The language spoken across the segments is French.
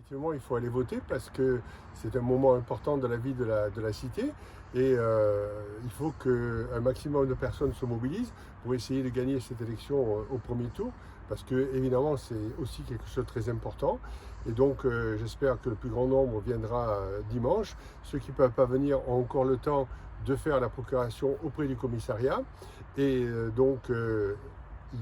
Effectivement, il faut aller voter parce que c'est un moment important de la vie de la cité et il faut qu'un maximum de personnes se mobilisent pour essayer de gagner cette élection au premier tour parce que évidemment c'est aussi quelque chose de très important et donc j'espère que le plus grand nombre viendra dimanche. Ceux qui ne peuvent pas venir ont encore le temps de faire la procuration auprès du commissariat et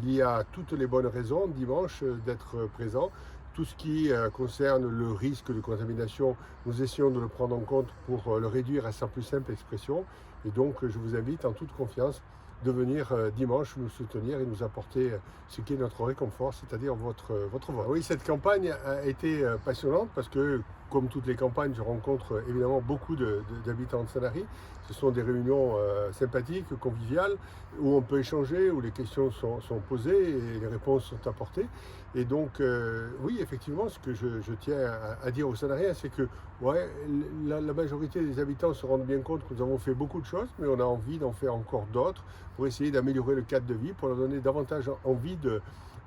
il y a toutes les bonnes raisons dimanche d'être présent. Tout ce qui concerne le risque de contamination, nous essayons de le prendre en compte pour le réduire à sa plus simple expression. Et donc, je vous invite en toute confiance de venir dimanche nous soutenir et nous apporter ce qui est notre réconfort, c'est-à-dire votre voix. Oui, cette campagne a été passionnante parce que, comme toutes les campagnes, je rencontre évidemment beaucoup d'habitants de Sanary. Ce sont des réunions sympathiques, conviviales, où on peut échanger, où les questions sont posées et les réponses sont apportées. Et donc, oui, effectivement, ce que je tiens à dire aux Sanariens, c'est que ouais, la majorité des habitants se rendent bien compte que nous avons fait beaucoup de choses, mais on a envie d'en faire encore d'autres pour essayer d'améliorer le cadre de vie, pour leur donner davantage envie de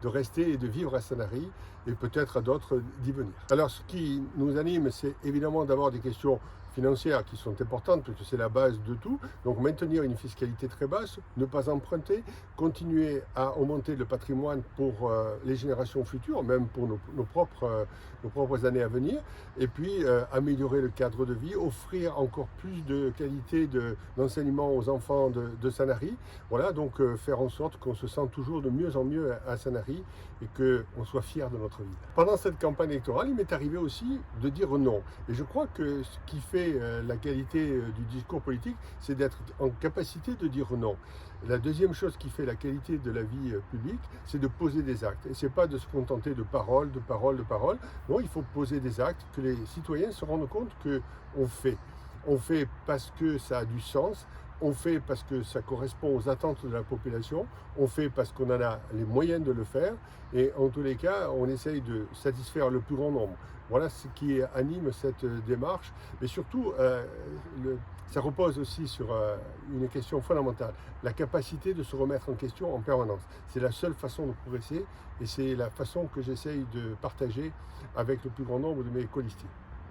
rester et de vivre à Sanary et peut-être à d'autres d'y venir. Alors ce qui nous anime, c'est évidemment d'avoir des questions financières qui sont importantes parce que c'est la base de tout. Donc maintenir une fiscalité très basse, ne pas emprunter, continuer à augmenter le patrimoine pour les générations futures, même pour nos propres années à venir, et puis améliorer le cadre de vie, offrir encore plus de qualité d'enseignement aux enfants de Sanary. Voilà, donc faire en sorte qu'on se sente toujours de mieux en mieux à Sanary et qu'on soit fier de notre ville. Pendant cette campagne électorale, il m'est arrivé aussi de dire non. Et je crois que ce qui fait la qualité du discours politique, c'est d'être en capacité de dire non. La deuxième chose qui fait la qualité de la vie publique, c'est de poser des actes. Et c'est pas de se contenter de paroles, de paroles, de paroles. Non, il faut poser des actes, que les citoyens se rendent compte qu'on fait. On fait parce que ça a du sens, on fait parce que ça correspond aux attentes de la population, on fait parce qu'on en a les moyens de le faire, et en tous les cas, on essaye de satisfaire le plus grand nombre. Voilà ce qui anime cette démarche, mais surtout, ça repose aussi sur une question fondamentale, la capacité de se remettre en question en permanence. C'est la seule façon de progresser, et c'est la façon que j'essaye de partager avec le plus grand nombre de mes colistiers.